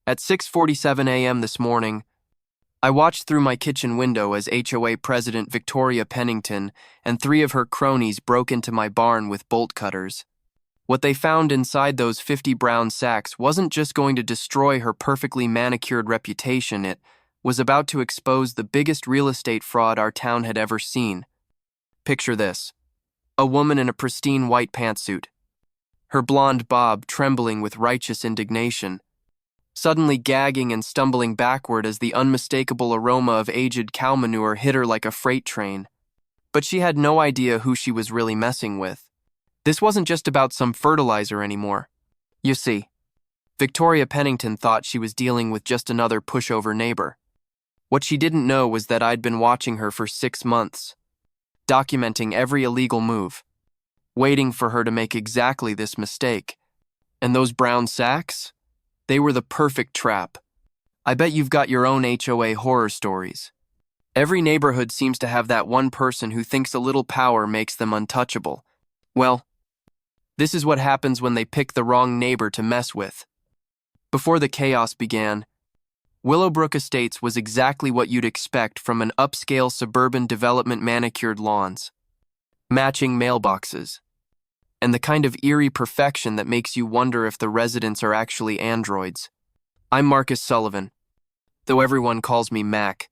At 6:47 a.m. this morning, I watched through my kitchen window as HOA President Victoria Pennington and three of her cronies broke into my barn with bolt cutters. What they found inside those 50 brown sacks wasn't just going to destroy her perfectly manicured reputation, it was about to expose the biggest real estate fraud our town had ever seen. Picture this: a woman in a pristine white pantsuit, her blonde bob trembling with righteous indignation, suddenly gagging and stumbling backward as the unmistakable aroma of aged cow manure hit her like a freight train. But she had no idea who she was really messing with. This wasn't just about some fertilizer anymore. You see, Victoria Pennington thought she was dealing with just another pushover neighbor. What she didn't know was that I'd been watching her for 6 months, documenting every illegal move, waiting for her to make exactly this mistake. And those brown sacks? They were the perfect trap. I bet you've got your own HOA horror stories. Every neighborhood seems to have that one person who thinks a little power makes them untouchable. Well, this is what happens when they pick the wrong neighbor to mess with. Before the chaos began, Willowbrook Estates was exactly what you'd expect from an upscale suburban development: manicured lawns, matching mailboxes, and the kind of eerie perfection that makes you wonder if the residents are actually androids. I'm Marcus Sullivan, though everyone calls me Mac,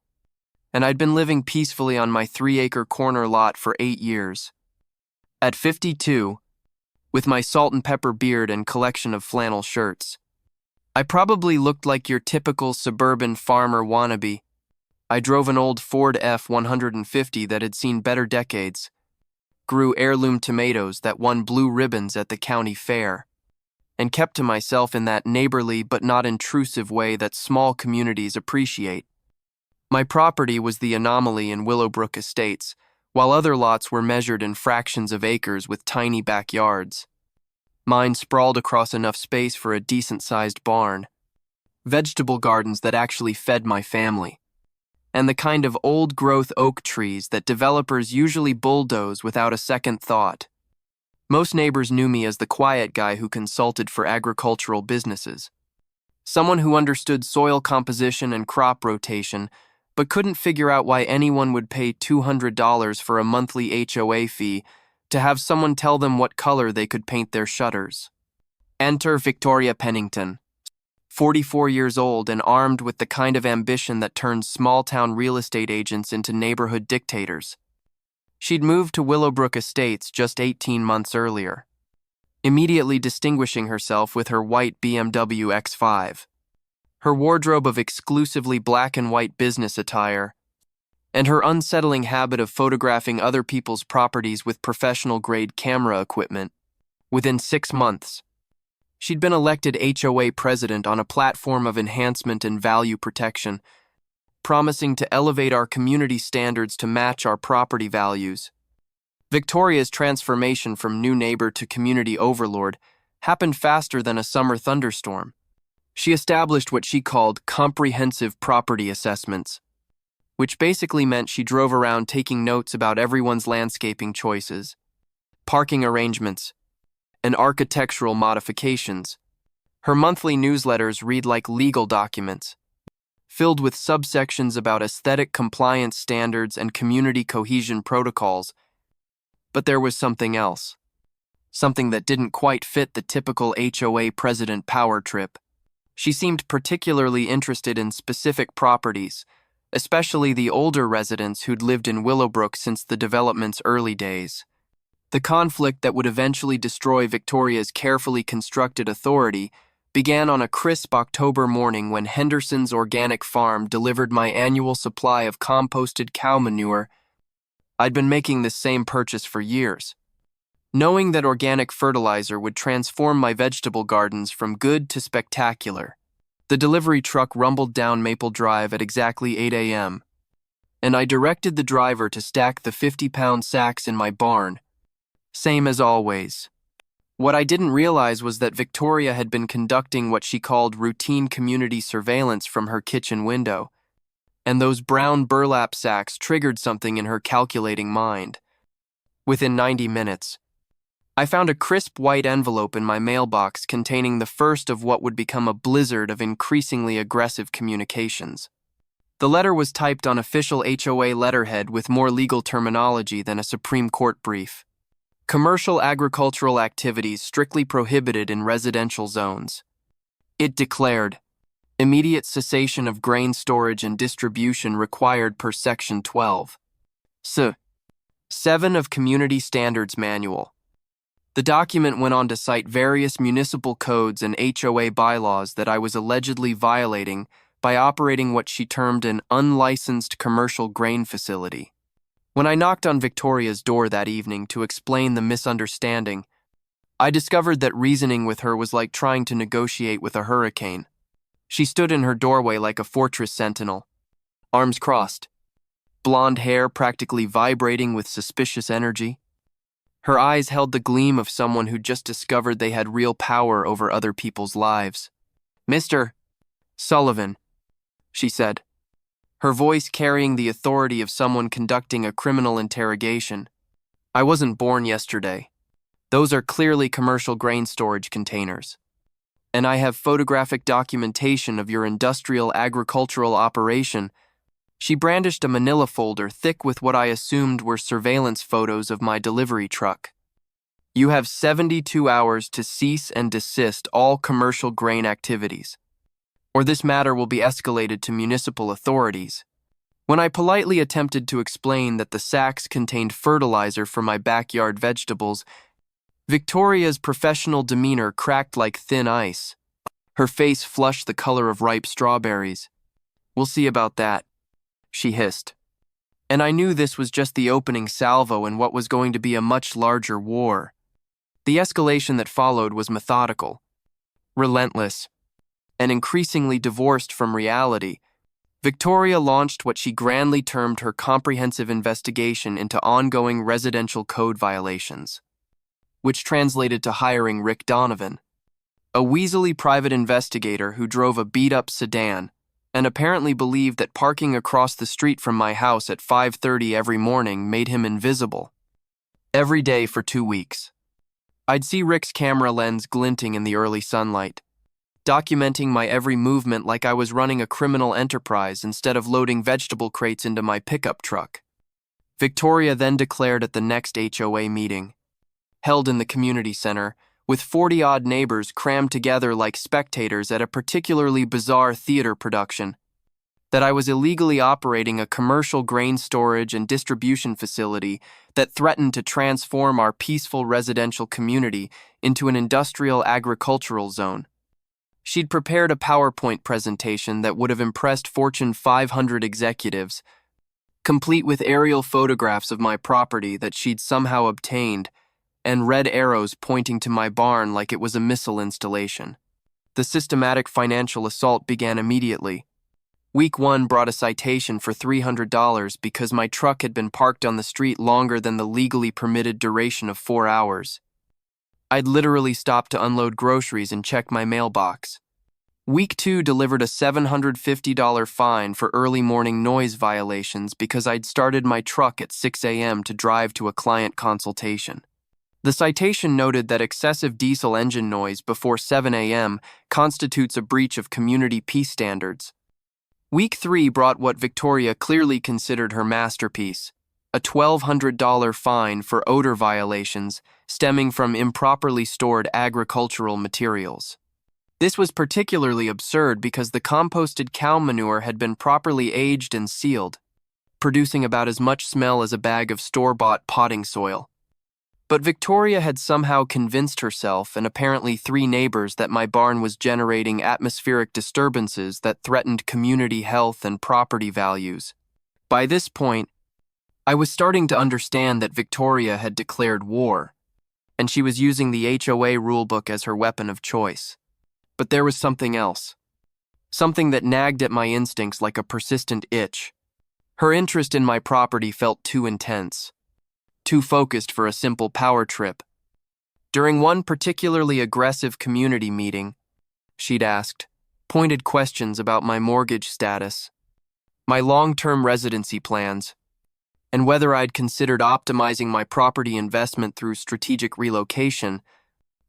and I'd been living peacefully on my 3-acre corner lot for 8 years. At 52, with my salt and pepper beard and collection of flannel shirts, I probably looked like your typical suburban farmer wannabe. I drove an old Ford F-150 that had seen better decades, grew heirloom tomatoes that won blue ribbons at the county fair, and kept to myself in that neighborly but not intrusive way that small communities appreciate. My property was the anomaly in Willowbrook Estates, while other lots were measured in fractions of acres with tiny backyards. Mine sprawled across enough space for a decent-sized barn, vegetable gardens that actually fed my family, and the kind of old-growth oak trees that developers usually bulldoze without a second thought. Most neighbors knew me as the quiet guy who consulted for agricultural businesses, someone who understood soil composition and crop rotation, but couldn't figure out why anyone would pay $200 for a monthly HOA fee to have someone tell them what color they could paint their shutters. Enter Victoria Pennington, 44 years old and armed with the kind of ambition that turns small-town real estate agents into neighborhood dictators. She'd moved to Willowbrook Estates just 18 months earlier, immediately distinguishing herself with her white BMW X5, her wardrobe of exclusively black and white business attire, and her unsettling habit of photographing other people's properties with professional-grade camera equipment. Within 6 months, she'd been elected HOA president on a platform of enhancement and value protection, promising to elevate our community standards to match our property values. Victoria's transformation from new neighbor to community overlord happened faster than a summer thunderstorm. She established what she called comprehensive property assessments, which basically meant she drove around taking notes about everyone's landscaping choices, parking arrangements, and architectural modifications. Her monthly newsletters read like legal documents, filled with subsections about aesthetic compliance standards and community cohesion protocols. But there was something else, something that didn't quite fit the typical HOA president power trip. She seemed particularly interested in specific properties, especially the older residents who'd lived in Willowbrook since the development's early days. The conflict that would eventually destroy Victoria's carefully constructed authority began on a crisp October morning when Henderson's Organic Farm delivered my annual supply of composted cow manure. I'd been making this same purchase for years, knowing that organic fertilizer would transform my vegetable gardens from good to spectacular. The delivery truck rumbled down Maple Drive at exactly 8 a.m., and I directed the driver to stack the 50-pound sacks in my barn. Same as always. What I didn't realize was that Victoria had been conducting what she called routine community surveillance from her kitchen window, and those brown burlap sacks triggered something in her calculating mind. Within 90 minutes, I found a crisp white envelope in my mailbox containing the first of what would become a blizzard of increasingly aggressive communications. The letter was typed on official HOA letterhead with more legal terminology than a Supreme Court brief. Commercial agricultural activities strictly prohibited in residential zones. It declared, immediate cessation of grain storage and distribution required per Section 12. 7 of Community Standards Manual. The document went on to cite various municipal codes and HOA bylaws that I was allegedly violating by operating what she termed an unlicensed commercial grain facility. When I knocked on Victoria's door that evening to explain the misunderstanding, I discovered that reasoning with her was like trying to negotiate with a hurricane. She stood in her doorway like a fortress sentinel, arms crossed, blonde hair practically vibrating with suspicious energy. Her eyes held the gleam of someone who just discovered they had real power over other people's lives. "Mr. Sullivan," she said, her voice carrying the authority of someone conducting a criminal interrogation. "I wasn't born yesterday. Those are clearly commercial grain storage containers. And I have photographic documentation of your industrial agricultural operation." She brandished a manila folder thick with what I assumed were surveillance photos of my delivery truck. "You have 72 hours to cease and desist all commercial grain activities, or this matter will be escalated to municipal authorities." When I politely attempted to explain that the sacks contained fertilizer for my backyard vegetables, Victoria's professional demeanor cracked like thin ice. Her face flushed the color of ripe strawberries. "We'll see about that," she hissed. And I knew this was just the opening salvo in what was going to be a much larger war. The escalation that followed was methodical, relentless, and increasingly divorced from reality. Victoria launched what she grandly termed her comprehensive investigation into ongoing residential code violations, which translated to hiring Rick Donovan, a weaselly private investigator who drove a beat-up sedan and apparently believed that parking across the street from my house at 5:30 every morning made him invisible. Every day for 2 weeks, I'd see Rick's camera lens glinting in the early sunlight, documenting my every movement like I was running a criminal enterprise instead of loading vegetable crates into my pickup truck. Victoria then declared at the next HOA meeting, held in the community center, with 40-odd neighbors crammed together like spectators at a particularly bizarre theater production, that I was illegally operating a commercial grain storage and distribution facility that threatened to transform our peaceful residential community into an industrial agricultural zone. She'd prepared a PowerPoint presentation that would have impressed Fortune 500 executives, complete with aerial photographs of my property that she'd somehow obtained, and red arrows pointing to my barn like it was a missile installation. The systematic financial assault began immediately. Week 1 brought a citation for $300 because my truck had been parked on the street longer than the legally permitted duration of 4 hours. I'd literally stopped to unload groceries and check my mailbox. Week 2 delivered a $750 fine for early morning noise violations because I'd started my truck at 6 a.m. to drive to a client consultation. The citation noted that excessive diesel engine noise before 7 a.m. constitutes a breach of community peace standards. Week 3 brought what Victoria clearly considered her masterpiece, a $1,200 fine for odor violations stemming from improperly stored agricultural materials. This was particularly absurd because the composted cow manure had been properly aged and sealed, producing about as much smell as a bag of store-bought potting soil. But Victoria had somehow convinced herself and apparently 3 neighbors that my barn was generating atmospheric disturbances that threatened community health and property values. By this point, I was starting to understand that Victoria had declared war, and she was using the HOA rulebook as her weapon of choice. But there was something else. Something that nagged at my instincts like a persistent itch. Her interest in my property felt too intense, too focused for a simple power trip. During one particularly aggressive community meeting, she'd asked pointed questions about my mortgage status, my long-term residency plans, and whether I'd considered optimizing my property investment through strategic relocation,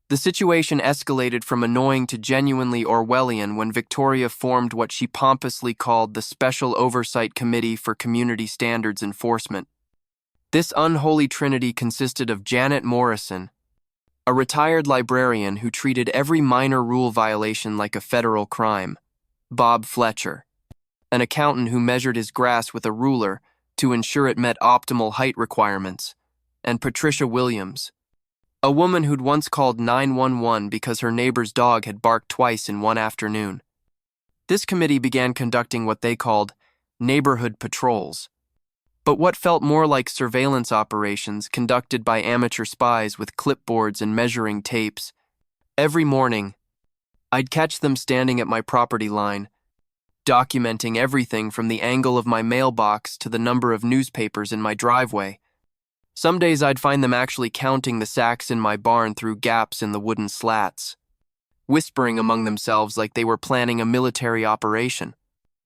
the situation escalated from annoying to genuinely Orwellian when Victoria formed what she pompously called the Special Oversight Committee for Community Standards Enforcement. This unholy trinity consisted of Janet Morrison, a retired librarian who treated every minor rule violation like a federal crime, Bob Fletcher, an accountant who measured his grass with a ruler to ensure it met optimal height requirements, and Patricia Williams, a woman who'd once called 911 because her neighbor's dog had barked twice in one afternoon. This committee began conducting what they called neighborhood patrols, but what felt more like surveillance operations conducted by amateur spies with clipboards and measuring tapes. Every morning, I'd catch them standing at my property line, documenting everything from the angle of my mailbox to the number of newspapers in my driveway. Some days I'd find them actually counting the sacks in my barn through gaps in the wooden slats, whispering among themselves like they were planning a military operation.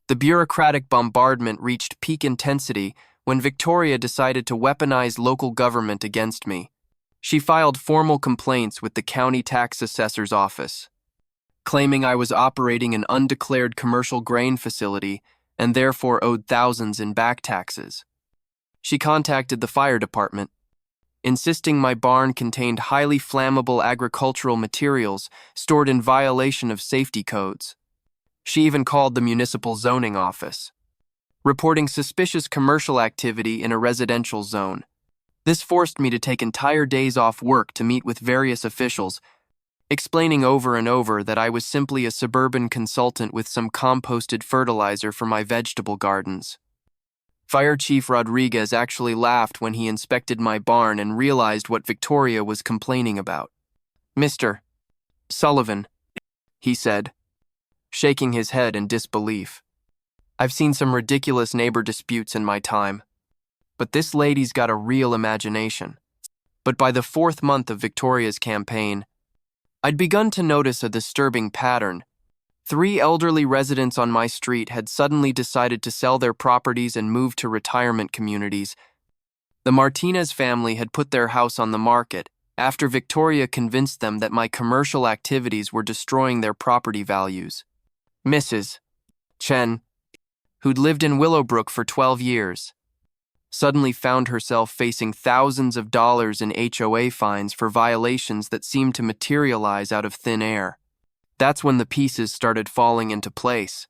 The bureaucratic bombardment reached peak intensity when Victoria decided to weaponize local government against me. She filed formal complaints with the county tax assessor's office, claiming I was operating an undeclared commercial grain facility and therefore owed thousands in back taxes. She contacted the fire department, insisting my barn contained highly flammable agricultural materials stored in violation of safety codes. She even called the municipal zoning office, reporting suspicious commercial activity in a residential zone. This forced me to take entire days off work to meet with various officials, explaining over and over that I was simply a suburban consultant with some composted fertilizer for my vegetable gardens. Fire Chief Rodriguez actually laughed when he inspected my barn and realized what Victoria was complaining about. "Mr. Sullivan," he said, shaking his head in disbelief. "I've seen some ridiculous neighbor disputes in my time, but this lady's got a real imagination." But by the 4th month of Victoria's campaign, I'd begun to notice a disturbing pattern. 3 elderly residents on my street had suddenly decided to sell their properties and move to retirement communities. The Martinez family had put their house on the market after Victoria convinced them that my commercial activities were destroying their property values. Mrs. Chen, who'd lived in Willowbrook for 12 years, suddenly found herself facing thousands of dollars in HOA fines for violations that seemed to materialize out of thin air. That's when the pieces started falling into place,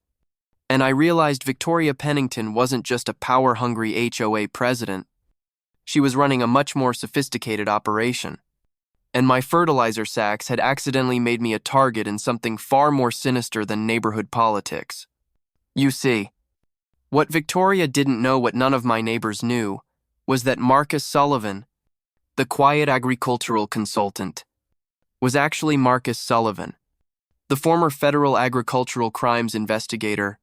and I realized Victoria Pennington wasn't just a power-hungry HOA president. She was running a much more sophisticated operation, and my fertilizer sacks had accidentally made me a target in something far more sinister than neighborhood politics. You see, what Victoria didn't know, what none of my neighbors knew, was that Marcus Sullivan, the quiet agricultural consultant, was actually Marcus Sullivan, the former federal agricultural crimes investigator.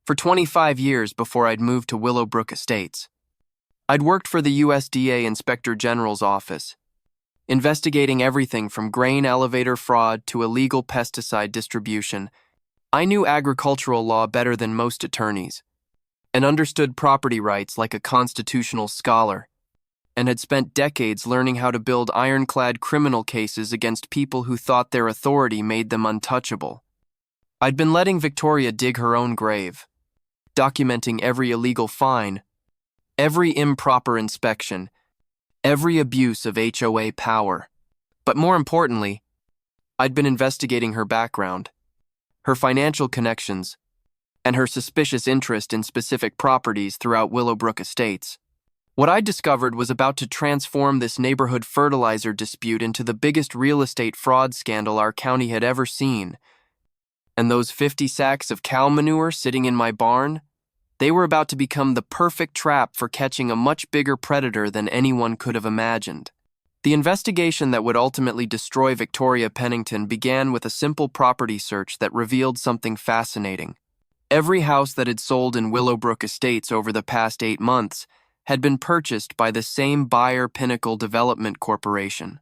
For 25 years before I'd moved to Willowbrook Estates, I'd worked for the USDA Inspector General's office, investigating everything from grain elevator fraud to illegal pesticide distribution. I knew agricultural law better than most attorneys, and understood property rights like a constitutional scholar, and had spent decades learning how to build ironclad criminal cases against people who thought their authority made them untouchable. I'd been letting Victoria dig her own grave, documenting every illegal fine, every improper inspection, every abuse of HOA power. But more importantly, I'd been investigating her background, her financial connections, and her suspicious interest in specific properties throughout Willowbrook Estates. What I discovered was about to transform this neighborhood fertilizer dispute into the biggest real estate fraud scandal our county had ever seen. And those 50 sacks of cow manure sitting in my barn, they were about to become the perfect trap for catching a much bigger predator than anyone could have imagined. The investigation that would ultimately destroy Victoria Pennington began with a simple property search that revealed something fascinating. Every house that had sold in Willowbrook Estates over the past 8 months had been purchased by the same buyer, Pinnacle Development Corporation.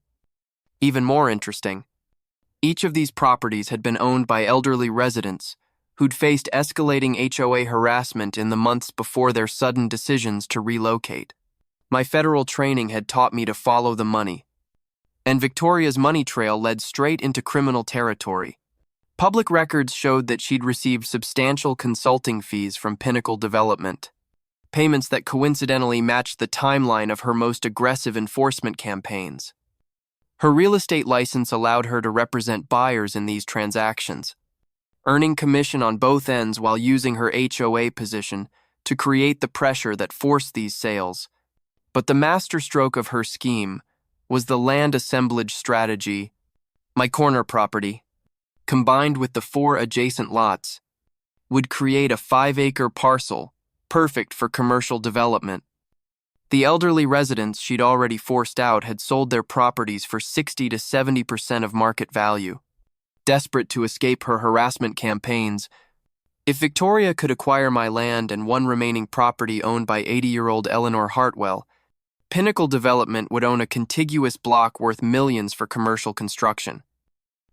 Even more interesting, each of these properties had been owned by elderly residents who'd faced escalating HOA harassment in the months before their sudden decisions to relocate. My federal training had taught me to follow the money, and Victoria's money trail led straight into criminal territory. Public records showed that she'd received substantial consulting fees from Pinnacle Development, payments that coincidentally matched the timeline of her most aggressive enforcement campaigns. Her real estate license allowed her to represent buyers in these transactions, earning commission on both ends while using her HOA position to create the pressure that forced these sales. But the masterstroke of her scheme was the land assemblage strategy. My corner property, combined with the 4 adjacent lots, would create a 5-acre parcel, perfect for commercial development. The elderly residents she'd already forced out had sold their properties for 60 to 70% of market value. Desperate to escape her harassment campaigns, if Victoria could acquire my land and one remaining property owned by 80-year-old Eleanor Hartwell, Pinnacle Development would own a contiguous block worth millions for commercial construction.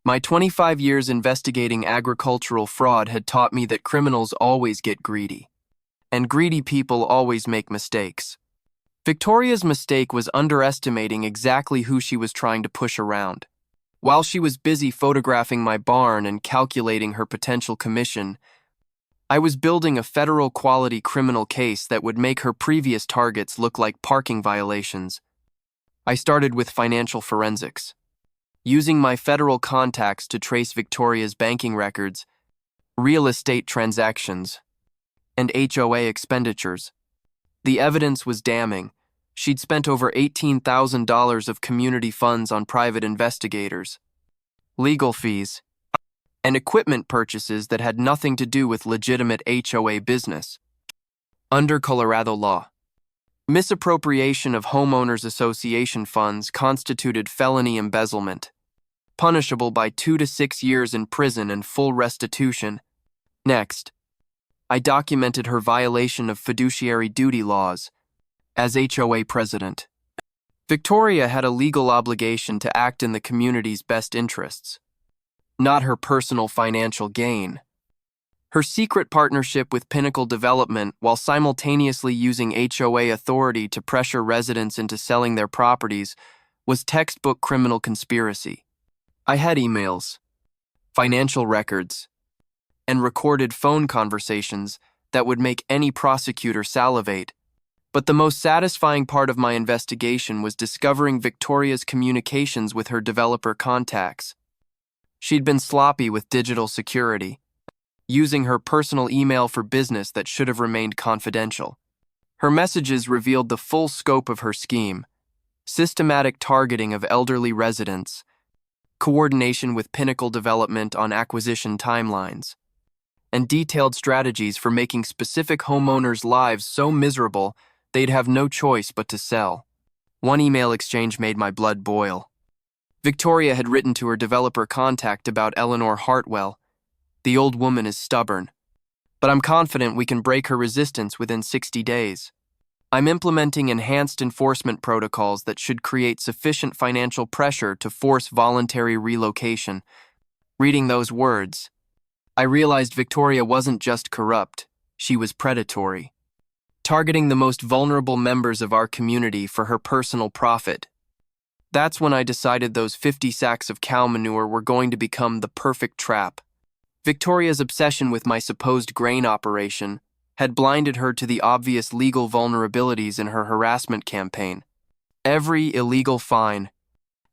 My 25 years investigating agricultural fraud had taught me that criminals always get greedy, and greedy people always make mistakes. Victoria's mistake was underestimating exactly who she was trying to push around. While she was busy photographing my barn and calculating her potential commission, I was building a federal quality criminal case that would make her previous targets look like parking violations. I started with financial forensics, using my federal contacts to trace Victoria's banking records, real estate transactions, and HOA expenditures. The evidence was damning. She'd spent over $18,000 of community funds on private investigators, legal fees, and equipment purchases that had nothing to do with legitimate HOA business. Under Colorado law, misappropriation of homeowners association funds constituted felony embezzlement, punishable by 2 to 6 years in prison and full restitution. Next, I documented her violation of fiduciary duty laws. As HOA president, Victoria had a legal obligation to act in the community's best interests, not her personal financial gain. Her secret partnership with Pinnacle Development, while simultaneously using HOA authority to pressure residents into selling their properties, was textbook criminal conspiracy. I had emails, financial records, and recorded phone conversations that would make any prosecutor salivate. But the most satisfying part of my investigation was discovering Victoria's communications with her developer contacts. She'd been sloppy with digital security, using her personal email for business that should have remained confidential. Her messages revealed the full scope of her scheme: systematic targeting of elderly residents, coordination with Pinnacle Development on acquisition timelines, and detailed strategies for making specific homeowners' lives so miserable they'd have no choice but to sell. One email exchange made my blood boil. Victoria had written to her developer contact about Eleanor Hartwell. The old woman is stubborn, but I'm confident we can break her resistance within 60 days. I'm implementing enhanced enforcement protocols that should create sufficient financial pressure to force voluntary relocation. Reading those words, I realized Victoria wasn't just corrupt, she was predatory, targeting the most vulnerable members of our community for her personal profit. That's when I decided those 50 sacks of cow manure were going to become the perfect trap. Victoria's obsession with my supposed grain operation had blinded her to the obvious legal vulnerabilities in her harassment campaign. Every illegal fine,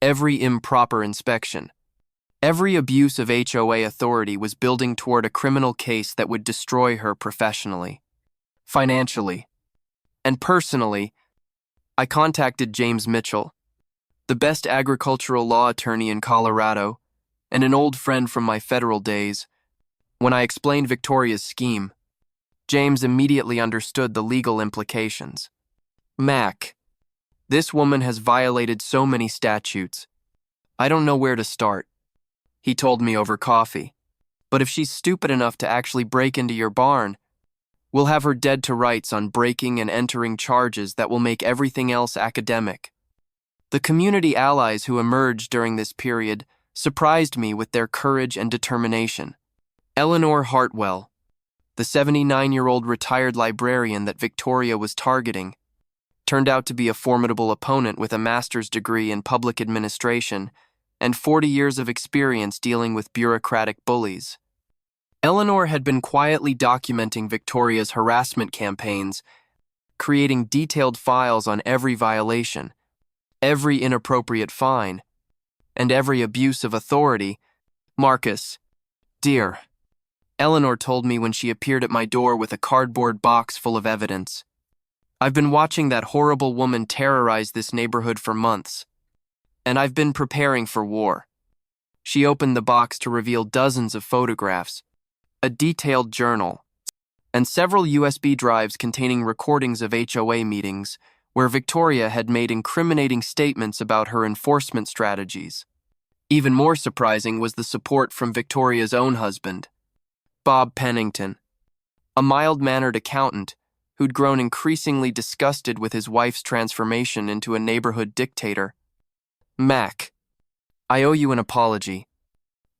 every improper inspection, every abuse of HOA authority was building toward a criminal case that would destroy her professionally, financially, and personally. I contacted James Mitchell, the best agricultural law attorney in Colorado, and an old friend from my federal days. When I explained Victoria's scheme, James immediately understood the legal implications. Mac, this woman has violated so many statutes. I don't know where to start, he told me over coffee. But if she's stupid enough to actually break into your barn, we'll have her dead to rights on breaking and entering charges that will make everything else academic. The community allies who emerged during this period surprised me with their courage and determination. Eleanor Hartwell, the 79-year-old retired librarian that Victoria was targeting, turned out to be a formidable opponent with a master's degree in public administration and 40 years of experience dealing with bureaucratic bullies. Eleanor had been quietly documenting Victoria's harassment campaigns, creating detailed files on every violation, every inappropriate fine, and every abuse of authority. "Marcus, dear," Eleanor told me when she appeared at my door with a cardboard box full of evidence. "I've been watching that horrible woman terrorize this neighborhood for months, and I've been preparing for war." She opened the box to reveal dozens of photographs, a detailed journal, and several USB drives containing recordings of HOA meetings where Victoria had made incriminating statements about her enforcement strategies. Even more surprising was the support from Victoria's own husband, Bob Pennington, a mild-mannered accountant who'd grown increasingly disgusted with his wife's transformation into a neighborhood dictator. "Mac, I owe you an apology,"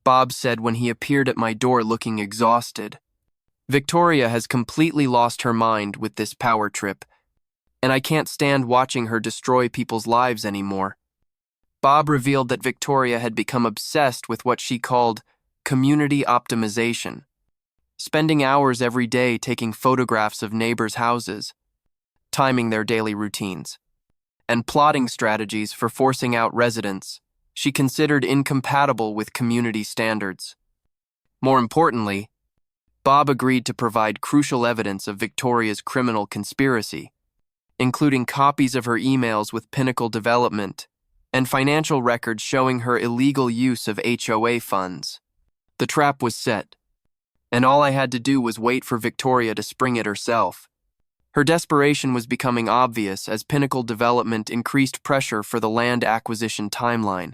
Bob said when he appeared at my door looking exhausted. "Victoria has completely lost her mind with this power trip, and I can't stand watching her destroy people's lives anymore." Bob revealed that Victoria had become obsessed with what she called community optimization, spending hours every day taking photographs of neighbors' houses, timing their daily routines, and plotting strategies for forcing out residents she considered incompatible with community standards. More importantly, Bob agreed to provide crucial evidence of Victoria's criminal conspiracy, including copies of her emails with Pinnacle Development and financial records showing her illegal use of HOA funds. The trap was set, and all I had to do was wait for Victoria to spring it herself. Her desperation was becoming obvious as Pinnacle Development increased pressure for the land acquisition timeline.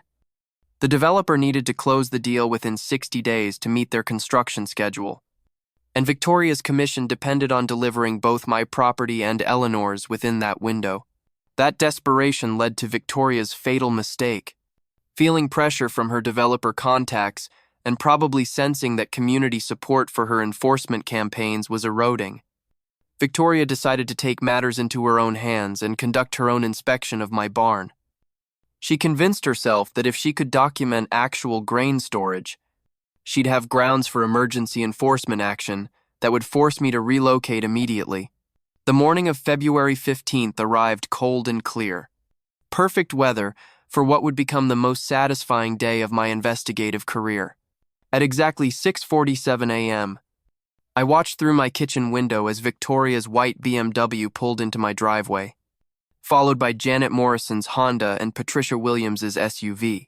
The developer needed to close the deal within 60 days to meet their construction schedule, and Victoria's commission depended on delivering both my property and Eleanor's within that window. That desperation led to Victoria's fatal mistake. Feeling pressure from her developer contacts and probably sensing that community support for her enforcement campaigns was eroding, Victoria decided to take matters into her own hands and conduct her own inspection of my barn. She convinced herself that if she could document actual grain storage, she'd have grounds for emergency enforcement action that would force me to relocate immediately. The morning of February 15th arrived cold and clear. Perfect weather for what would become the most satisfying day of my investigative career. At exactly 6:47 a.m., I watched through my kitchen window as Victoria's white BMW pulled into my driveway, followed by Janet Morrison's Honda and Patricia Williams's SUV.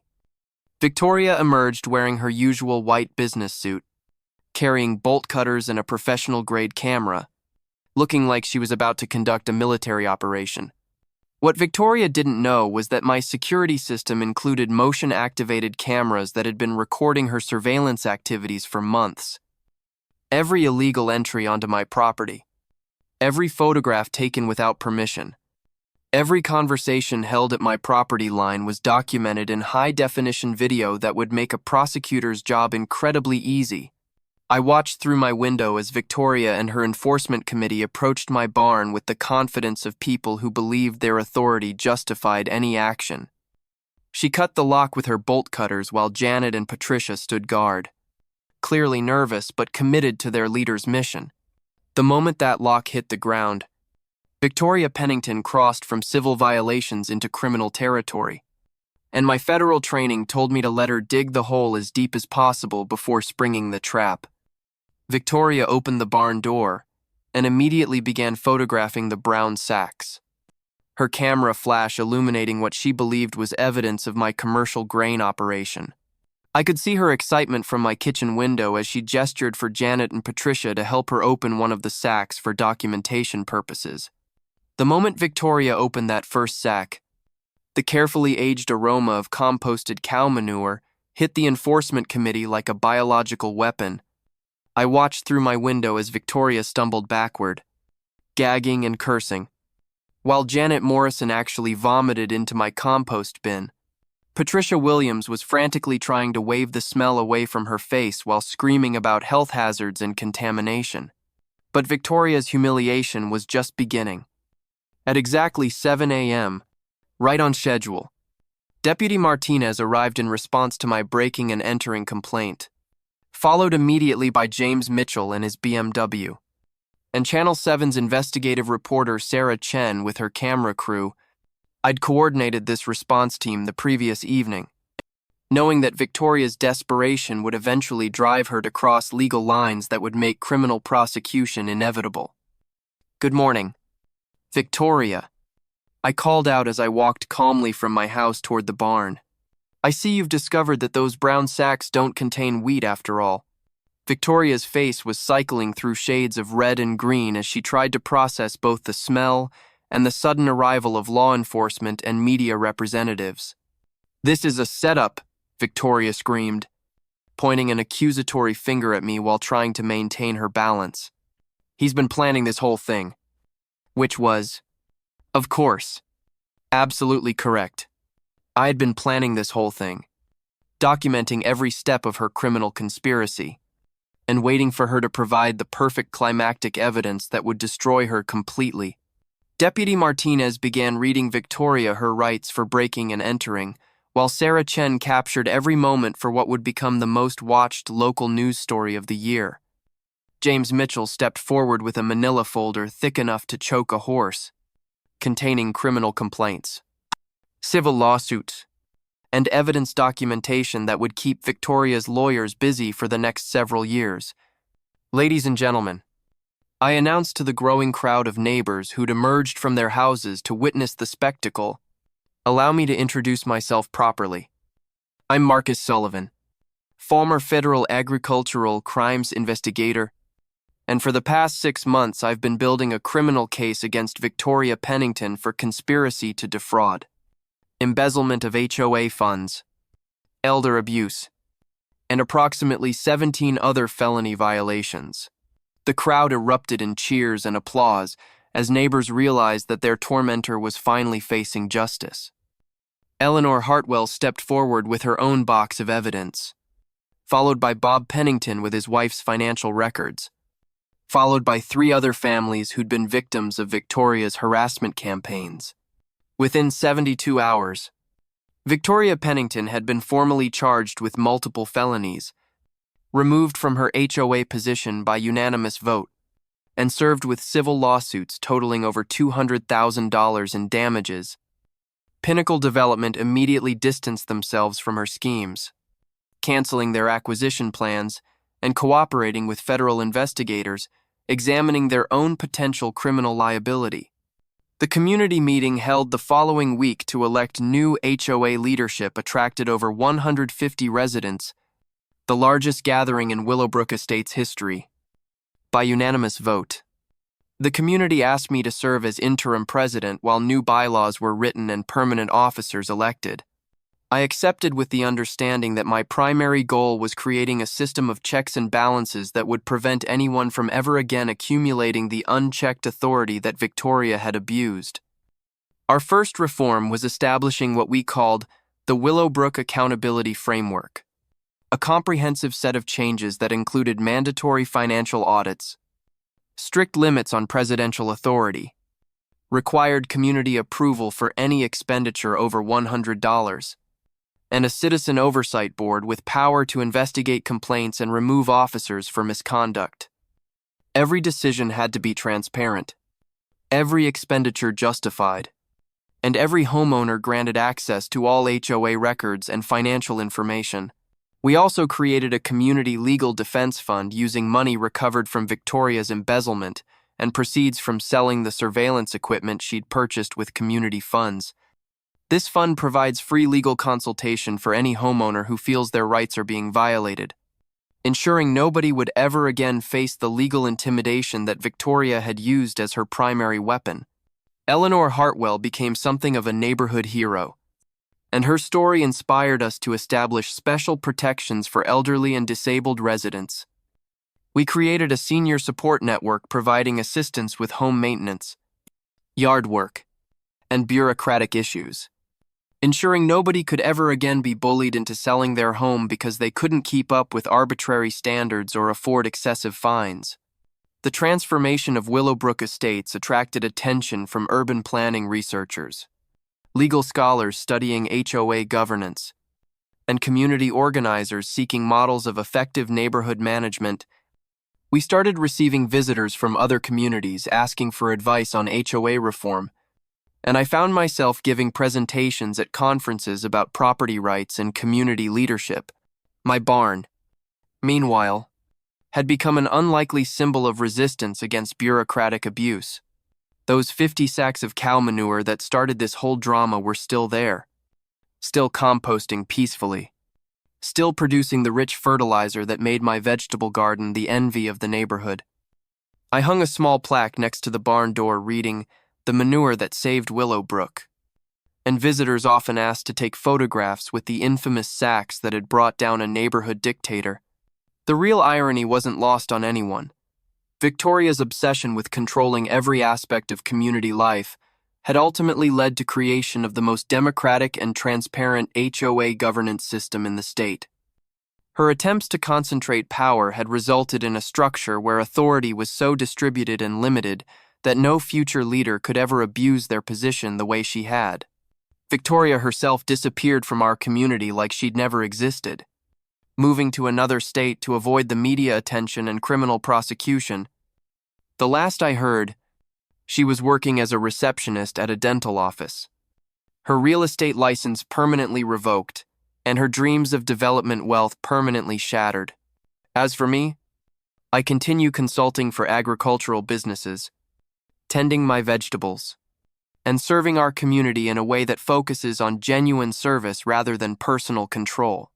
Victoria emerged wearing her usual white business suit, carrying bolt cutters and a professional-grade camera, looking like she was about to conduct a military operation. What Victoria didn't know was that my security system included motion-activated cameras that had been recording her surveillance activities for months. Every illegal entry onto my property, every photograph taken without permission, every conversation held at my property line was documented in high-definition video that would make a prosecutor's job incredibly easy. I watched through my window as Victoria and her enforcement committee approached my barn with the confidence of people who believed their authority justified any action. She cut the lock with her bolt cutters while Janet and Patricia stood guard, clearly nervous but committed to their leader's mission. The moment that lock hit the ground, Victoria Pennington crossed from civil violations into criminal territory, and my federal training told me to let her dig the hole as deep as possible before springing the trap. Victoria opened the barn door and immediately began photographing the brown sacks, her camera flash illuminating what she believed was evidence of my commercial grain operation. I could see her excitement from my kitchen window as she gestured for Janet and Patricia to help her open one of the sacks for documentation purposes. The moment Victoria opened that first sack, the carefully aged aroma of composted cow manure hit the enforcement committee like a biological weapon. I watched through my window as Victoria stumbled backward, gagging and cursing, while Janet Morrison actually vomited into my compost bin. Patricia Williams was frantically trying to wave the smell away from her face while screaming about health hazards and contamination. But Victoria's humiliation was just beginning. At exactly 7 a.m., right on schedule, Deputy Martinez arrived in response to my breaking and entering complaint, followed immediately by James Mitchell and his BMW. And Channel 7's investigative reporter Sarah Chen with her camera crew. I'd coordinated this response team the previous evening, knowing that Victoria's desperation would eventually drive her to cross legal lines that would make criminal prosecution inevitable. "Good morning, Victoria," I called out as I walked calmly from my house toward the barn. "I see you've discovered that those brown sacks don't contain wheat after all." Victoria's face was cycling through shades of red and green as she tried to process both the smell and the sudden arrival of law enforcement and media representatives. "This is a setup," Victoria screamed, pointing an accusatory finger at me while trying to maintain her balance. "He's been planning this whole thing." Which was, of course, absolutely correct. I had been planning this whole thing, documenting every step of her criminal conspiracy, and waiting for her to provide the perfect climactic evidence that would destroy her completely. Deputy Martinez began reading Victoria her rights for breaking and entering, while Sarah Chen captured every moment for what would become the most watched local news story of the year. James Mitchell stepped forward with a manila folder thick enough to choke a horse, containing criminal complaints, civil lawsuits, and evidence documentation that would keep Victoria's lawyers busy for the next several years. "Ladies and gentlemen," I announced to the growing crowd of neighbors who'd emerged from their houses to witness the spectacle, "allow me to introduce myself properly. I'm Marcus Sullivan, former federal agricultural crimes investigator, and for the past 6 months I've been building a criminal case against Victoria Pennington for conspiracy to defraud, embezzlement of HOA funds, elder abuse, and approximately 17 other felony violations." The crowd erupted in cheers and applause as neighbors realized that their tormentor was finally facing justice. Eleanor Hartwell stepped forward with her own box of evidence, followed by Bob Pennington with his wife's financial records, followed by 3 other families who'd been victims of Victoria's harassment campaigns. Within 72 hours, Victoria Pennington had been formally charged with multiple felonies, removed from her HOA position by unanimous vote, and served with civil lawsuits totaling over $200,000 in damages. Pinnacle Development immediately distanced themselves from her schemes, canceling their acquisition plans and cooperating with federal investigators, examining their own potential criminal liability. The community meeting held the following week to elect new HOA leadership attracted over 150 residents, the largest gathering in Willowbrook Estates history. By unanimous vote, the community asked me to serve as interim president while new bylaws were written and permanent officers elected. I accepted with the understanding that my primary goal was creating a system of checks and balances that would prevent anyone from ever again accumulating the unchecked authority that Victoria had abused. Our first reform was establishing what we called the Willowbrook Accountability Framework, a comprehensive set of changes that included mandatory financial audits, strict limits on presidential authority, required community approval for any expenditure over $100, and a citizen oversight board with power to investigate complaints and remove officers for misconduct. Every decision had to be transparent, every expenditure justified, and every homeowner granted access to all HOA records and financial information. We also created a community legal defense fund using money recovered from Victoria's embezzlement and proceeds from selling the surveillance equipment she'd purchased with community funds. This fund provides free legal consultation for any homeowner who feels their rights are being violated, ensuring nobody would ever again face the legal intimidation that Victoria had used as her primary weapon. Eleanor Hartwell became something of a neighborhood hero, and her story inspired us to establish special protections for elderly and disabled residents. We created a senior support network providing assistance with home maintenance, yard work, and bureaucratic issues. ensuring nobody could ever again be bullied into selling their home because they couldn't keep up with arbitrary standards or afford excessive fines. The transformation of Willowbrook Estates attracted attention from urban planning researchers, legal scholars studying HOA governance, and community organizers seeking models of effective neighborhood management. We started receiving visitors from other communities asking for advice on HOA reform, and I found myself giving presentations at conferences about property rights and community leadership. My barn, meanwhile, had become an unlikely symbol of resistance against bureaucratic abuse. Those 50 sacks of cow manure that started this whole drama were still there, still composting peacefully, still producing the rich fertilizer that made my vegetable garden the envy of the neighborhood. I hung a small plaque next to the barn door reading, "The manure that saved Willowbrook," and visitors often asked to take photographs with the infamous sacks that had brought down a neighborhood dictator. The real irony wasn't lost on anyone. Victoria's obsession with controlling every aspect of community life had ultimately led to creation of the most democratic and transparent HOA governance system in the state. Her attempts to concentrate power had resulted in a structure where authority was so distributed and limited that no future leader could ever abuse their position the way she had. Victoria herself disappeared from our community like she'd never existed, moving to another state to avoid the media attention and criminal prosecution. The last I heard, she was working as a receptionist at a dental office. Her real estate license permanently revoked, and her dreams of development wealth permanently shattered. As for me, I continue consulting for agricultural businesses, tending my vegetables, and serving our community in a way that focuses on genuine service rather than personal control.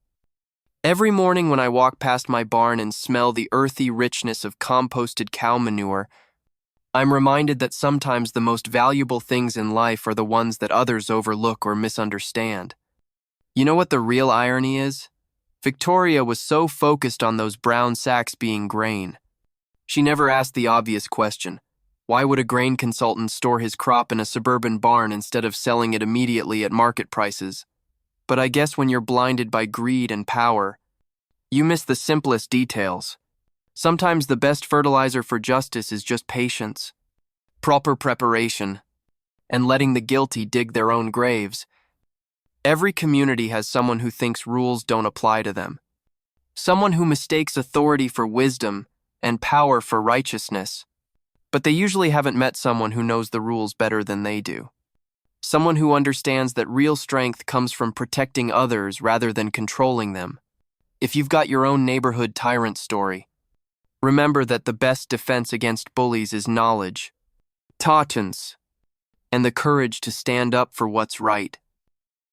Every morning when I walk past my barn and smell the earthy richness of composted cow manure, I'm reminded that sometimes the most valuable things in life are the ones that others overlook or misunderstand. You know what the real irony is? Victoria was so focused on those brown sacks being grain. She never asked the obvious question: why would a grain consultant store his crop in a suburban barn instead of selling it immediately at market prices? But I guess when you're blinded by greed and power, you miss the simplest details. Sometimes the best fertilizer for justice is just patience, proper preparation, and letting the guilty dig their own graves. Every community has someone who thinks rules don't apply to them, someone who mistakes authority for wisdom and power for righteousness, but they usually haven't met someone who knows the rules better than they do. Someone who understands that real strength comes from protecting others rather than controlling them. If you've got your own neighborhood tyrant story, remember that the best defense against bullies is knowledge, tolerance, and the courage to stand up for what's right.